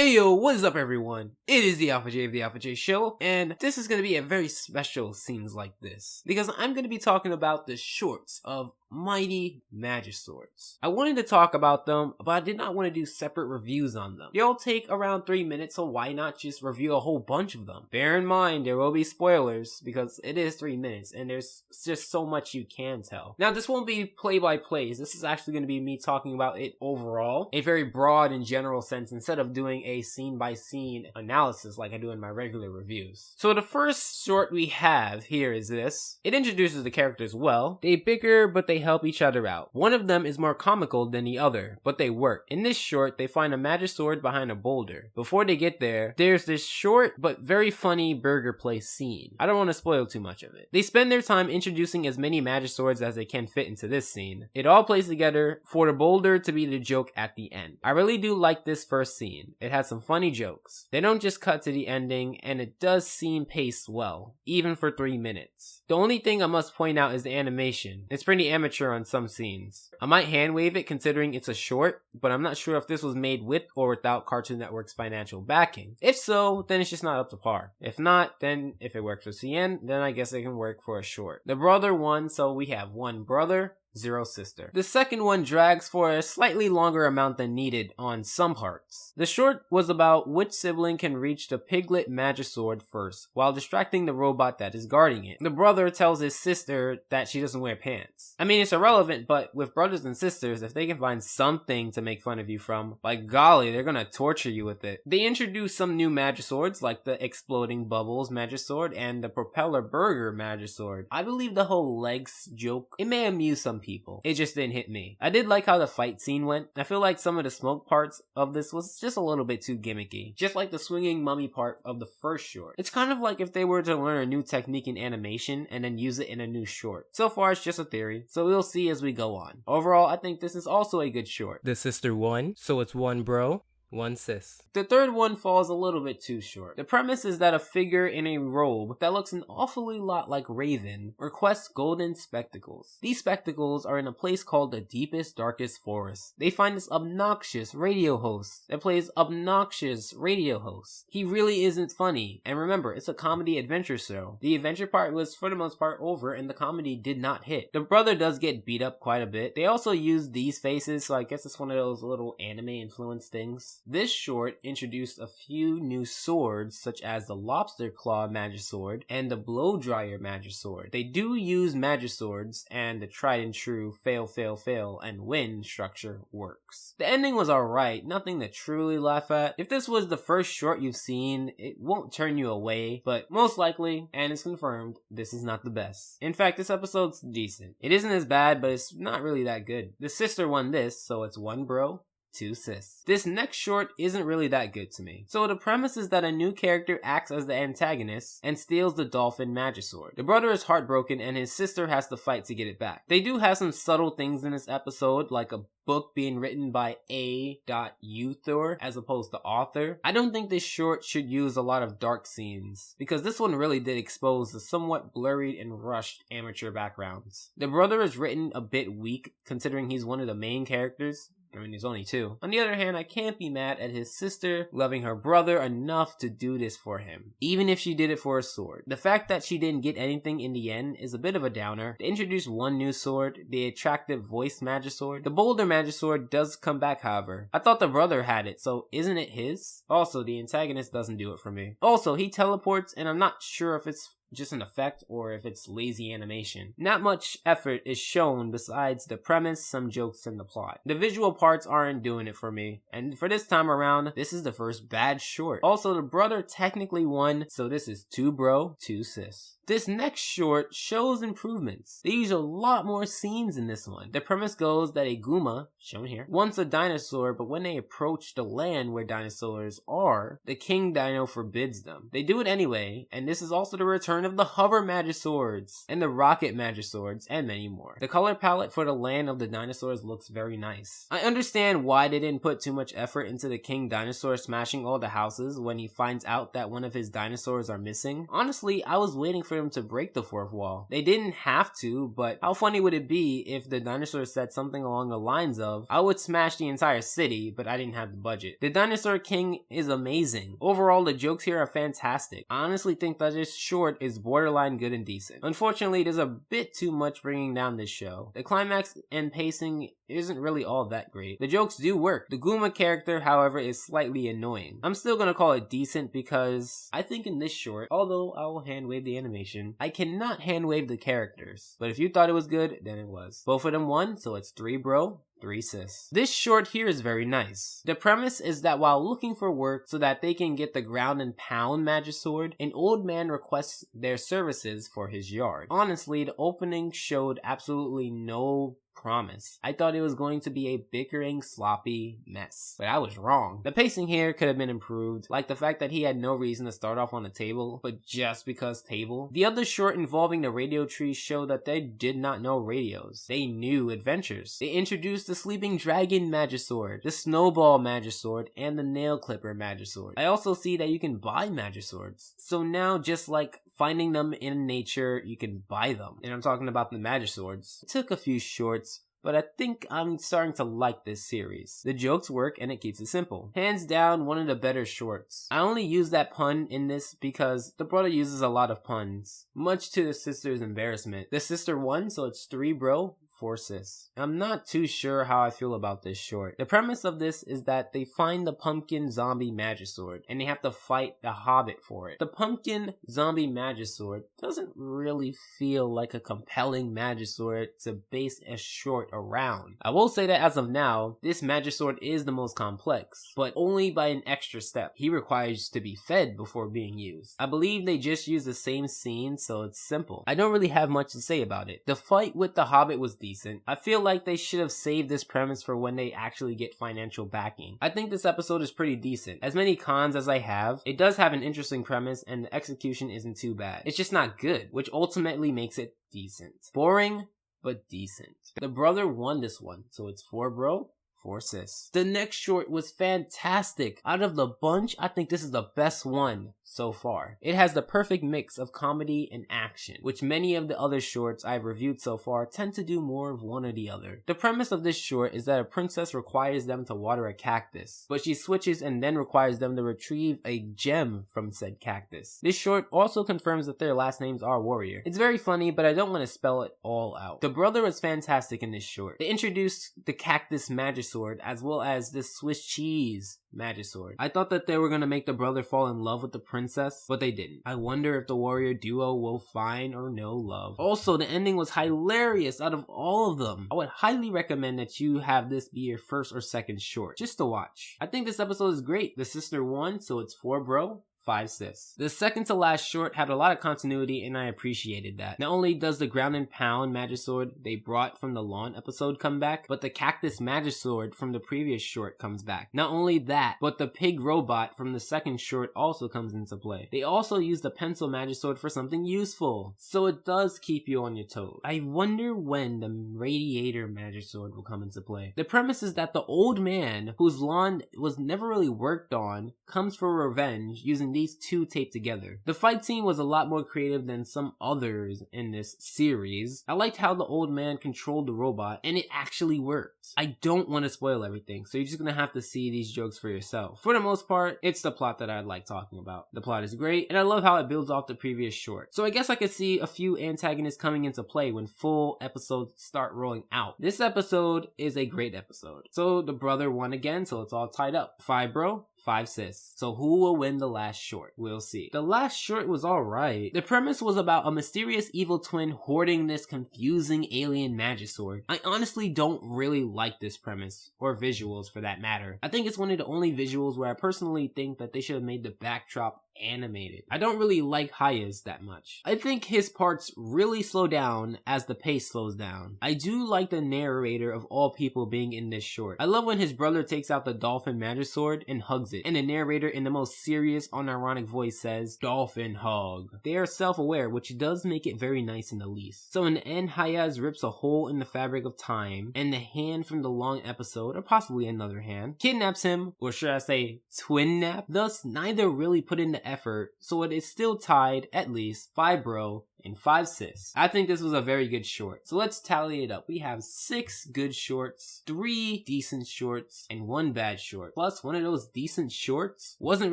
Hey yo, what is up everyone? It is the Alpha J of the Alpha J Show, and this is going to be a very special scenes like this, because I'm going to be talking about the shorts of Mighty MAGISWORDs. I wanted to talk about them, but I did not want to do separate reviews on them. They all take around 3 minutes, so why not just review a whole bunch of them? Bear in mind, there will be spoilers, because it is 3 minutes, and there's just so much you can tell. Now, this won't be play-by-plays, this is actually going to be me talking about it overall, a very broad and general sense, instead of doing a scene-by-scene analysis like I do in my regular reviews. So the first short we have here is this. It introduces the characters well. They bicker, but they help each other out. One of them is more comical than the other, but they work. In this short, they find a MAGISWORD behind a boulder. Before they get there, there's this short but very funny burger place scene. I don't want to spoil too much of it. They spend their time introducing as many MAGISWORDs as they can fit into this scene. It all plays together for the boulder to be the joke at the end. I really do like this first scene. It has some funny jokes. They don't just cut to the ending, and it does seem paced well, even for 3 minutes. The only thing I must point out is the animation. It's pretty amateur on some scenes. I might hand wave it considering it's a short, but I'm not sure if this was made with or without Cartoon Network's financial backing. If so, then it's just not up to par. If not, then if it works for CN, then I guess it can work for a short. The brother won, so we have 1 brother, 0 sister. The second one drags for a slightly longer amount than needed on some parts. The short was about which sibling can reach the piglet MAGISWORD first, while distracting the robot that is guarding it. The brother tells his sister that she doesn't wear pants. I mean, it's irrelevant, but with brothers and sisters, if they can find something to make fun of you from, by golly, they're gonna torture you with it. They introduce some new MAGISWORDs, like the exploding bubbles MAGISWORD and the propeller burger MAGISWORD. I believe the whole legs joke, it may amuse some people. It just didn't hit me. I did like how the fight scene went. I feel like some of the smoke parts of this was just a little bit too gimmicky. Just like the swinging mummy part of the first short. It's kind of like if they were to learn a new technique in animation and then use it in a new short. So far it's just a theory, so we'll see as we go on. Overall, I think this is also a good short. The sister won, so it's 1 bro, 1 sis. The third one falls a little bit too short. The premise is that a figure in a robe that looks an awfully lot like Raven requests golden spectacles. These spectacles are in a place called the deepest, darkest forest. They find this obnoxious radio host that plays obnoxious radio hosts. He really isn't funny. And remember, it's a comedy adventure show. The adventure part was for the most part over and the comedy did not hit. The brother does get beat up quite a bit. They also use these faces, so I guess it's one of those little anime influence things. This short introduced a few new swords, such as the lobster claw MAGISWORD and the blow dryer MAGISWORD. They do use MAGISWORDs, and the tried and true fail, fail, fail, and win structure works. The ending was alright, nothing to truly laugh at. If this was the first short you've seen, it won't turn you away, but most likely, and it's confirmed, this is not the best. In fact, this episode's decent. It isn't as bad, but it's not really that good. The sister won this, so it's 1 bro, 2 sis. This next short isn't really that good to me. So the premise is that a new character acts as the antagonist and steals the dolphin MAGISWORD. The brother is heartbroken and his sister has to fight to get it back. They do have some subtle things in this episode, like a book being written by A. Uthor as opposed to author. I don't think this short should use a lot of dark scenes, because this one really did expose the somewhat blurry and rushed amateur backgrounds. The brother is written a bit weak considering he's one of the main characters. I mean, there's only 2. On the other hand, I can't be mad at his sister loving her brother enough to do this for him, even if she did it for a sword. The fact that she didn't get anything in the end is a bit of a downer. They introduced 1 new sword, the attractive voice MAGISWORD. The boulder MAGISWORD does come back, however. I thought the brother had it, so isn't it his? Also, the antagonist doesn't do it for me. Also, he teleports, and I'm not sure if it's just an effect or if it's lazy animation. Not much effort is shown besides the premise, some jokes, and the plot. The visual parts aren't doing it for me, and for this time around, this is the first bad short. Also, the brother technically won, so this is 2 bro, 2 sis. This next short shows improvements. They use a lot more scenes in this one. The premise goes that a Guma, shown here, wants a dinosaur, but when they approach the land where dinosaurs are, the King Dino forbids them. They do it anyway, and this is also the return of the hover MAGISWORDs, and the rocket MAGISWORDs, and many more. The color palette for the land of the dinosaurs looks very nice. I understand why they didn't put too much effort into the King Dinosaur smashing all the houses when he finds out that one of his dinosaurs are missing. Honestly, I was waiting for for them to break the fourth wall. They didn't have to, but how funny would it be if the dinosaur said something along the lines of, I would smash the entire city, but I didn't have the budget. The Dinosaur King is amazing. Overall, the jokes here are fantastic. I honestly think that this short is borderline good and decent. Unfortunately, there's a bit too much bringing down this show. The climax and pacing isn't really all that great. The jokes do work. The Guma character, however, is slightly annoying. I'm still gonna call it decent because I think in this short, although I will hand wave the animation, I cannot hand wave the characters. But if you thought it was good, then it was. Both of them won, so it's 3 bro, 3 sis. This short here is very nice. The premise is that while looking for work so that they can get the ground and pound Magisword, an old man requests their services for his yard. Honestly, the opening showed absolutely no promise. I thought it was going to be a bickering, sloppy mess, but I was wrong. The pacing here could have been improved, like the fact that he had no reason to start off on a table, but just because table. The other short involving the radio tree showed that they did not know radios. They knew adventures. They introduced the sleeping dragon Magisword, the snowball Magisword, and the nail clipper Magisword. I also see that you can buy Magiswords. So now, just like finding them in nature, you can buy them. And I'm talking about the Magiswords. It took a few shorts, but I think I'm starting to like this series. The jokes work and it keeps it simple. Hands down, one of the better shorts. I only use that pun in this because the brother uses a lot of puns, much to the sister's embarrassment. The sister won, so it's 3 bro, 4 sis. I'm not too sure how I feel about this short. The premise of this is that they find the pumpkin zombie Magisword and they have to fight the hobbit for it. The pumpkin zombie Magisword doesn't really feel like a compelling Magisword to base a short around. I will say that as of now, this Magisword is the most complex, but only by an extra step. He requires to be fed before being used. I believe they just use the same scene, so it's simple. I don't really have much to say about it. The fight with the hobbit was decent. I feel like they should have saved this premise for when they actually get financial backing. I think this episode is pretty decent. As many cons as I have, it does have an interesting premise and the execution isn't too bad. It's just not good, which ultimately makes it decent. Boring, but decent. The brother won this one, so it's 4 bro, 4 sis. The next short was fantastic. Out of the bunch, I think this is the best one so far. It has the perfect mix of comedy and action, which many of the other shorts I've reviewed so far tend to do more of one or the other. The premise of this short is that a princess requires them to water a cactus, but she switches and then requires them to retrieve a gem from said cactus. This short also confirms that their last names are warrior. It's very funny, but I don't want to spell it all out. The brother is fantastic in this short. They introduced the cactus Magisword as well as the Swiss cheese Magisword. I thought that they were gonna make the brother fall in love with the princess, but they didn't. I wonder if the warrior duo will find or know love. Also, the ending was hilarious out of all of them. I would highly recommend that you have this be your first or second short, just to watch. I think this episode is great. The sister won, so it's 4 bro, 5 sis. The second to last short had a lot of continuity and I appreciated that. Not only does the ground and pound Magisword they brought from the lawn episode come back, but the cactus Magisword from the previous short comes back. Not only that, but the pig robot from the second short also comes into play. They also use the pencil Magisword for something useful, so it does keep you on your toes. I wonder when the radiator Magisword will come into play. The premise is that the old man, whose lawn was never really worked on, comes for revenge using these two taped together. The fight scene was a lot more creative than some others in this series. I liked how the old man controlled the robot and it actually worked. I don't want to spoil everything, so you're just gonna have to see these jokes for yourself. For the most part, it's the plot that I like talking about. The plot is great and I love how it builds off the previous short. So I guess I could see a few antagonists coming into play when full episodes start rolling out. This episode is a great episode. So the brother won again, so it's all tied up. 5 bro, 5 sis. So who will win the last short? We'll see. The last short was alright. The premise was about a mysterious evil twin hoarding this confusing alien Magisword. I honestly don't really like this premise, or visuals for that matter. I think it's one of the only visuals where I personally think that they should have made the backdrop animated. I don't really like Haya's that much. I think his parts really slow down as the pace slows down. I do like the narrator of all people being in this short. I love when his brother takes out the dolphin Magisword and hugs it, and the narrator in the most serious, unironic voice says, "Dolphin hug." They are self-aware, which does make it very nice in the least. So in the end, Hayaz rips a hole in the fabric of time, and the hand from the long episode, or possibly another hand, kidnaps him, or should I say twin nap. Thus, neither really put in the the effort, so it is still tied at least 5 bro and 5 sis. I think this was a very good short. So let's tally it up. We have 6 good shorts, 3 decent shorts, and 1 bad short. Plus, one of those decent shorts wasn't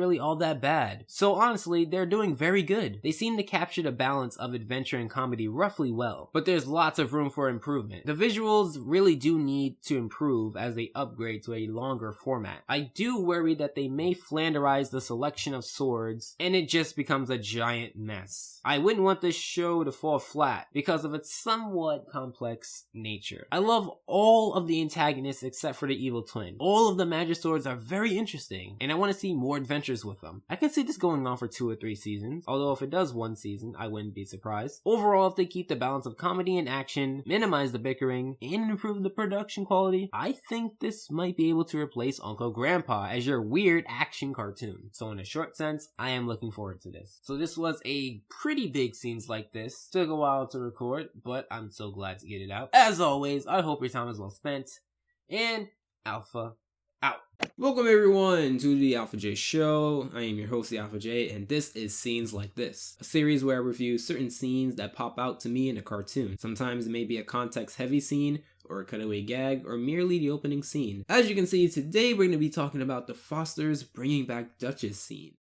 really all that bad. So honestly, they're doing very good. They seem to capture the balance of adventure and comedy roughly well, but there's lots of room for improvement. The visuals really do need to improve as they upgrade to a longer format. I do worry that they may flanderize the selection of swords, and it just becomes a giant mess. I wouldn't want this show to fall flat because of its somewhat complex nature. I love all of the antagonists except for the evil twin. All of the MAGISWORDs are very interesting, and I want to see more adventures with them. I can see this going on for 2 or 3 seasons, although if it does 1 season, I wouldn't be surprised. Overall, if they keep the balance of comedy and action, minimize the bickering, and improve the production quality, I think this might be able to replace Uncle Grandpa as your weird action cartoon. So in a short sense, I am looking forward to this. So this was a pretty big scenes like this. Took a while to record, but I'm so glad to get it out. As always, I hope your time is well spent, and Alpha out. Welcome everyone to the Alpha J Show. I am your host, the Alpha J, and this is Scenes Like This, a series where I review certain scenes that pop out to me in a cartoon. Sometimes it may be a context-heavy scene, or a cutaway gag, or merely the opening scene. As you can see, today we're going to be talking about the Fosters bringing back Duchess scene.